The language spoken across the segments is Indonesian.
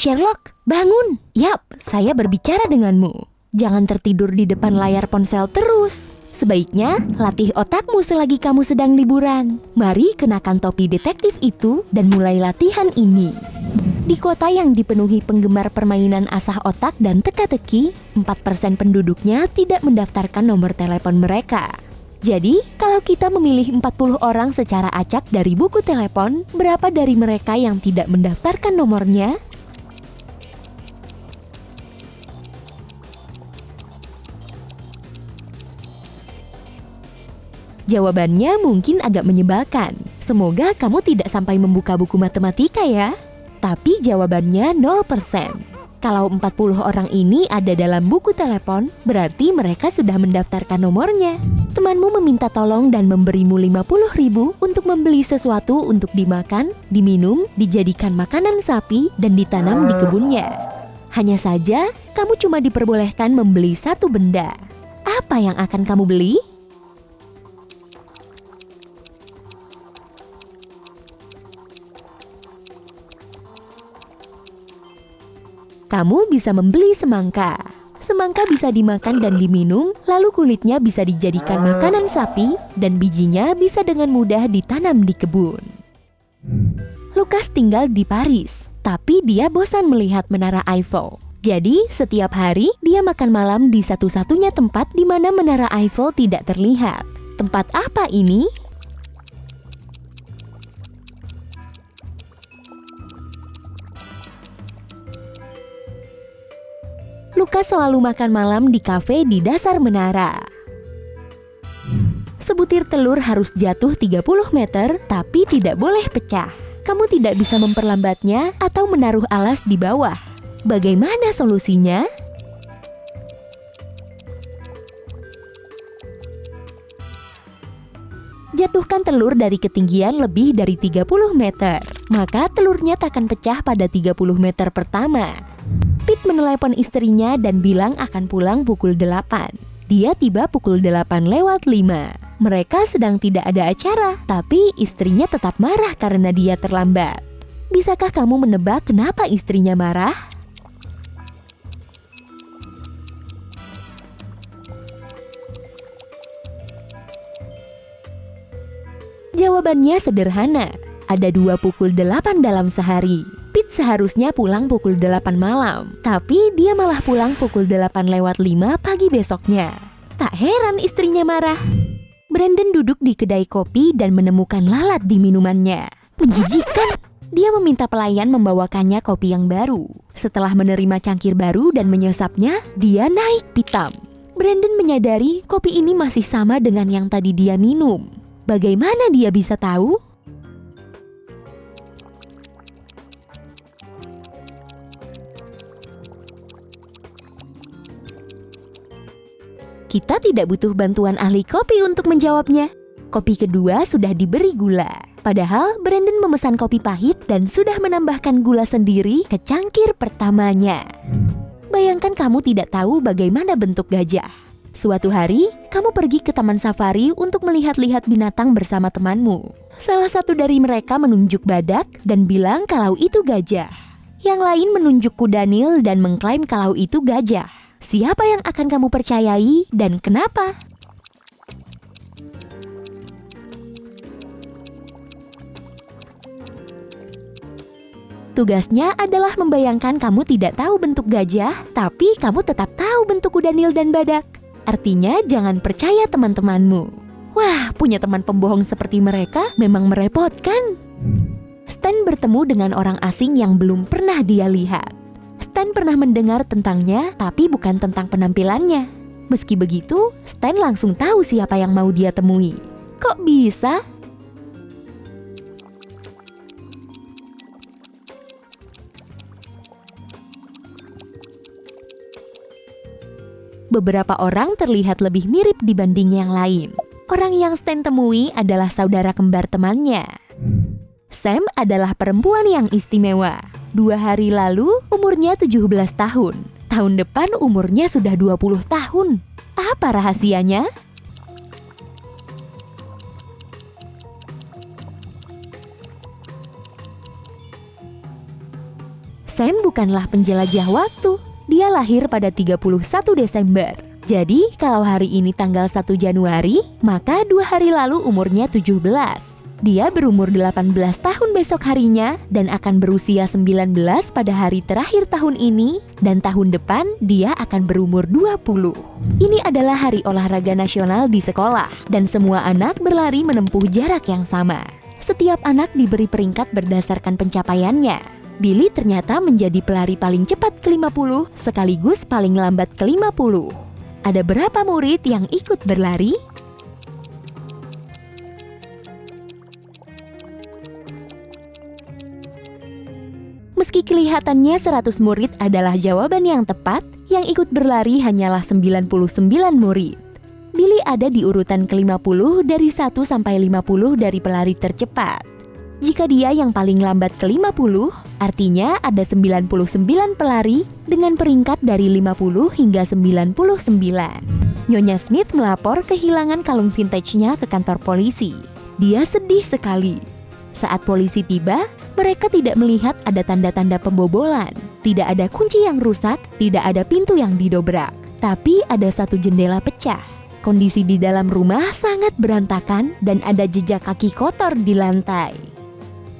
Sherlock, bangun. Yap, saya berbicara denganmu. Jangan tertidur di depan layar ponsel terus. Sebaiknya latih otakmu selagi kamu sedang liburan. Mari kenakan topi detektif itu dan mulai latihan ini. Di kota yang dipenuhi penggemar permainan asah otak dan teka-teki, 4% penduduknya tidak mendaftarkan nomor telepon mereka. Jadi, kalau kita memilih 40 orang secara acak dari buku telepon, berapa dari mereka yang tidak mendaftarkan nomornya? Jawabannya mungkin agak menyebalkan. Semoga kamu tidak sampai membuka buku matematika ya. Tapi jawabannya 0%. Kalau 40 orang ini ada dalam buku telepon, berarti mereka sudah mendaftarkan nomornya. Temanmu meminta tolong dan memberimu 50.000 untuk membeli sesuatu untuk dimakan, diminum, dijadikan makanan sapi, dan ditanam di kebunnya. Hanya saja, kamu cuma diperbolehkan membeli satu benda. Apa yang akan kamu beli? Kamu bisa membeli semangka. Semangka bisa dimakan dan diminum, lalu kulitnya bisa dijadikan makanan sapi, dan bijinya bisa dengan mudah ditanam di kebun. Lukas tinggal di Paris, tapi dia bosan melihat menara Eiffel. Jadi, setiap hari dia makan malam di satu-satunya tempat di mana menara Eiffel tidak terlihat. Tempat apa ini? Lukas selalu makan malam di kafe di dasar menara. Sebutir telur harus jatuh 30 meter, tapi tidak boleh pecah. Kamu tidak bisa memperlambatnya atau menaruh alas di bawah. Bagaimana solusinya? Jatuhkan telur dari ketinggian lebih dari 30 meter. Maka telurnya takkan pecah pada 30 meter pertama. Pete menelepon istrinya dan bilang akan pulang pukul 8. Dia tiba pukul 8:05. Mereka sedang tidak ada acara, tapi istrinya tetap marah karena dia terlambat. Bisakah kamu menebak kenapa istrinya marah? Jawabannya sederhana. Ada 2 pukul 8 dalam sehari. Pete seharusnya pulang pukul 8 malam, tapi dia malah pulang pukul 8:05 pagi besoknya. Tak heran istrinya marah. Brandon duduk di kedai kopi dan menemukan lalat di minumannya. Menjijikkan. Dia meminta pelayan membawakannya kopi yang baru. Setelah menerima cangkir baru dan menyesapnya, dia naik pitam. Brandon menyadari kopi ini masih sama dengan yang tadi dia minum. Bagaimana dia bisa tahu? Kita tidak butuh bantuan ahli kopi untuk menjawabnya. Kopi kedua sudah diberi gula. Padahal Brandon memesan kopi pahit dan sudah menambahkan gula sendiri ke cangkir pertamanya. Bayangkan kamu tidak tahu bagaimana bentuk gajah. Suatu hari, kamu pergi ke taman safari untuk melihat-lihat binatang bersama temanmu. Salah satu dari mereka menunjuk badak dan bilang kalau itu gajah. Yang lain menunjuk kuda Nil dan mengklaim kalau itu gajah. Siapa yang akan kamu percayai dan kenapa? Tugasnya adalah membayangkan kamu tidak tahu bentuk gajah, tapi kamu tetap tahu bentuk kuda Nil dan badak. Artinya jangan percaya teman-temanmu. Wah, punya teman pembohong seperti mereka memang merepotkan. Stan bertemu dengan orang asing yang belum pernah dia lihat. Stan pernah mendengar tentangnya, tapi bukan tentang penampilannya. Meski begitu, Stan langsung tahu siapa yang mau dia temui. Kok bisa? Beberapa orang terlihat lebih mirip dibanding yang lain. Orang yang Stan temui adalah saudara kembar temannya. Sam adalah perempuan yang istimewa. 2 hari lalu umurnya 17 tahun. Tahun depan umurnya sudah 20 tahun. Apa rahasianya? Sam bukanlah penjelajah waktu. Dia lahir pada 31 Desember. Jadi, kalau hari ini tanggal 1 Januari, maka 2 hari lalu umurnya 17. Dia berumur 18 tahun besok harinya dan akan berusia 19 pada hari terakhir tahun ini, dan tahun depan dia akan berumur 20. Ini adalah hari olahraga nasional di sekolah dan semua anak berlari menempuh jarak yang sama. Setiap anak diberi peringkat berdasarkan pencapaiannya. Billy ternyata menjadi pelari paling cepat ke-50 sekaligus paling lambat ke-50. Ada berapa murid yang ikut berlari? Meski kelihatannya 100 murid adalah jawaban yang tepat, yang ikut berlari hanyalah 99 murid. Billy ada di urutan ke-50 dari 1 sampai 50 dari pelari tercepat. Jika dia yang paling lambat ke-50, artinya ada 99 pelari dengan peringkat dari 50 hingga 99. Nyonya Smith melapor kehilangan kalung vintage-nya ke kantor polisi. Dia sedih sekali. Saat polisi tiba, mereka tidak melihat ada tanda-tanda pembobolan, tidak ada kunci yang rusak, tidak ada pintu yang didobrak, tapi ada satu jendela pecah. Kondisi di dalam rumah sangat berantakan dan ada jejak kaki kotor di lantai.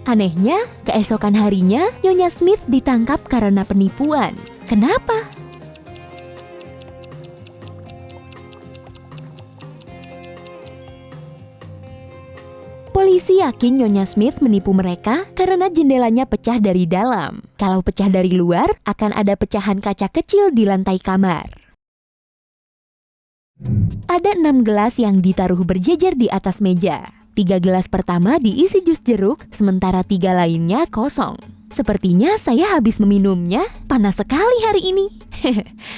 Anehnya, keesokan harinya Nyonya Smith ditangkap karena penipuan. Kenapa? Polisi yakin Nyonya Smith menipu mereka karena jendelanya pecah dari dalam. Kalau pecah dari luar, akan ada pecahan kaca kecil di lantai kamar. Ada 6 gelas yang ditaruh berjejer di atas meja. 3 gelas pertama diisi jus jeruk, sementara 3 lainnya kosong. Sepertinya saya habis meminumnya, panas sekali hari ini.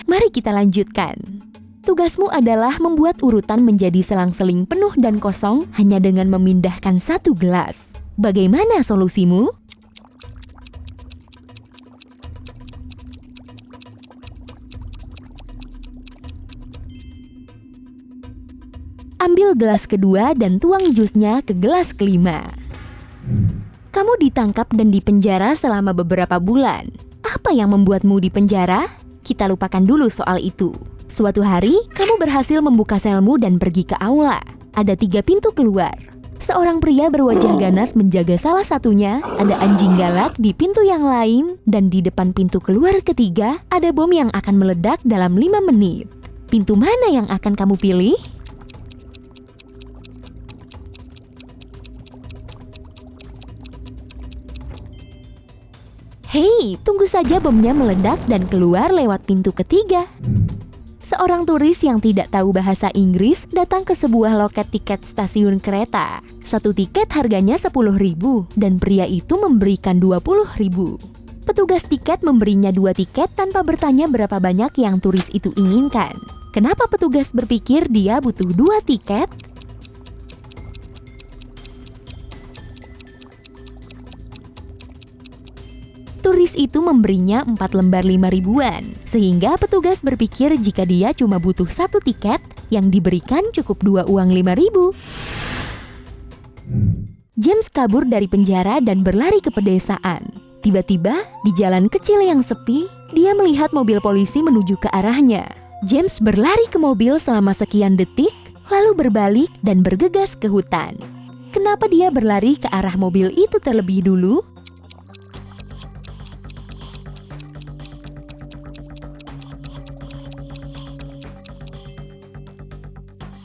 Mari kita lanjutkan. Tugasmu adalah membuat urutan menjadi selang-seling penuh dan kosong hanya dengan memindahkan 1 gelas. Bagaimana solusimu? Ambil gelas kedua dan tuang jusnya ke gelas kelima. Kamu ditangkap dan dipenjara selama beberapa bulan. Apa yang membuatmu dipenjara? Kita lupakan dulu soal itu. Suatu hari, kamu berhasil membuka selmu dan pergi ke aula. Ada 3 pintu keluar. Seorang pria berwajah ganas menjaga salah satunya, ada anjing galak di pintu yang lain, dan di depan pintu keluar ketiga, ada bom yang akan meledak dalam 5 menit. Pintu mana yang akan kamu pilih? Hei, tunggu saja bomnya meledak dan keluar lewat pintu ketiga. Seorang turis yang tidak tahu bahasa Inggris datang ke sebuah loket tiket stasiun kereta. 1 tiket harganya 10.000 dan pria itu memberikan 20.000. Petugas tiket memberinya 2 tiket tanpa bertanya berapa banyak yang turis itu inginkan. Kenapa petugas berpikir dia butuh 2 tiket? Turis itu memberinya 4 lembar 5.000-an, sehingga petugas berpikir jika dia cuma butuh 1 tiket, yang diberikan cukup 2 uang 5.000. James kabur dari penjara dan berlari ke pedesaan. Tiba-tiba, di jalan kecil yang sepi, dia melihat mobil polisi menuju ke arahnya. James berlari ke mobil selama sekian detik, lalu berbalik dan bergegas ke hutan. Kenapa dia berlari ke arah mobil itu terlebih dulu?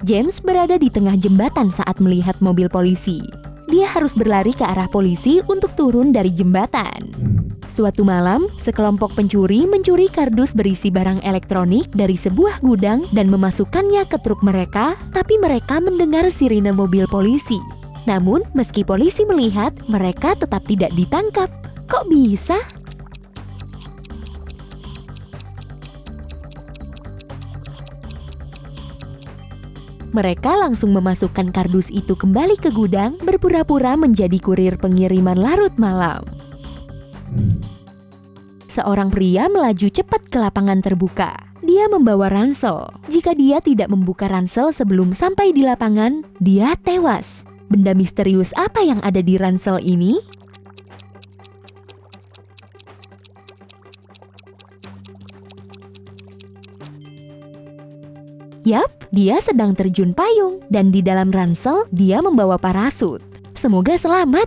James berada di tengah jembatan saat melihat mobil polisi. Dia harus berlari ke arah polisi untuk turun dari jembatan. Suatu malam, sekelompok pencuri mencuri kardus berisi barang elektronik dari sebuah gudang dan memasukkannya ke truk mereka, tapi mereka mendengar sirine mobil polisi. Namun, meski polisi melihat, mereka tetap tidak ditangkap. Kok bisa? Mereka langsung memasukkan kardus itu kembali ke gudang, berpura-pura menjadi kurir pengiriman larut malam. Seorang pria melaju cepat ke lapangan terbuka. Dia membawa ransel. Jika dia tidak membuka ransel sebelum sampai di lapangan, dia tewas. Benda misterius apa yang ada di ransel ini? Yap, dia sedang terjun payung dan di dalam ransel dia membawa parasut. Semoga selamat.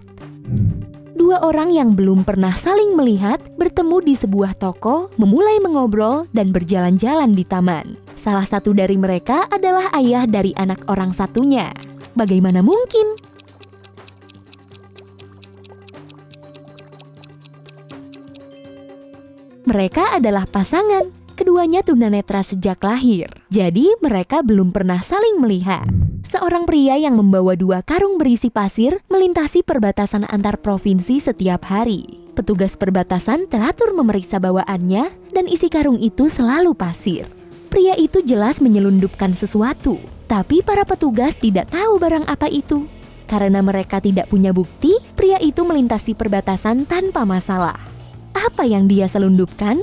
Dua orang yang belum pernah saling melihat bertemu di sebuah toko, memulai mengobrol dan berjalan-jalan di taman. Salah satu dari mereka adalah ayah dari anak orang satunya. Bagaimana mungkin? Mereka adalah pasangan. Keduanya tunanetra sejak lahir. Jadi mereka belum pernah saling melihat. Seorang pria yang membawa 2 karung berisi pasir melintasi perbatasan antar provinsi setiap hari. Petugas perbatasan teratur memeriksa bawaannya dan isi karung itu selalu pasir. Pria itu jelas menyelundupkan sesuatu, tapi para petugas tidak tahu barang apa itu. Karena mereka tidak punya bukti, pria itu melintasi perbatasan tanpa masalah. Apa yang dia selundupkan?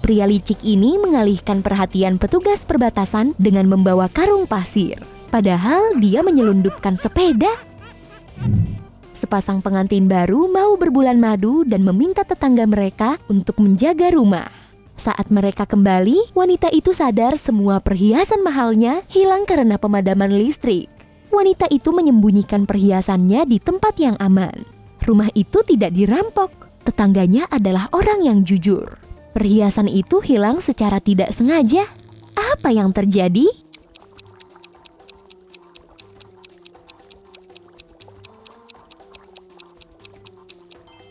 Pria licik ini mengalihkan perhatian petugas perbatasan dengan membawa karung pasir. Padahal dia menyelundupkan sepeda. Sepasang pengantin baru mau berbulan madu dan meminta tetangga mereka untuk menjaga rumah. Saat mereka kembali, wanita itu sadar semua perhiasan mahalnya hilang karena pemadaman listrik. Wanita itu menyembunyikan perhiasannya di tempat yang aman. Rumah itu tidak dirampok. Tetangganya adalah orang yang jujur. Perhiasan itu hilang secara tidak sengaja. Apa yang terjadi?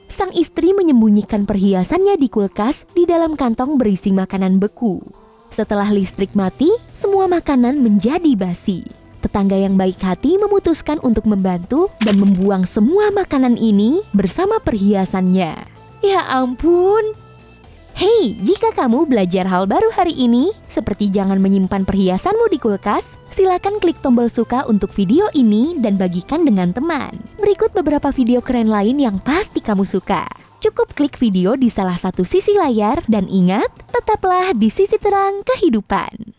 Sang istri menyembunyikan perhiasannya di kulkas di dalam kantong berisi makanan beku. Setelah listrik mati, semua makanan menjadi basi. Tetangga yang baik hati memutuskan untuk membantu dan membuang semua makanan ini bersama perhiasannya. Ya ampun! Hei, jika kamu belajar hal baru hari ini, seperti jangan menyimpan perhiasanmu di kulkas, silakan klik tombol suka untuk video ini dan bagikan dengan teman. Berikut beberapa video keren lain yang pasti kamu suka. Cukup klik video di salah satu sisi layar dan ingat, tetaplah di sisi terang kehidupan.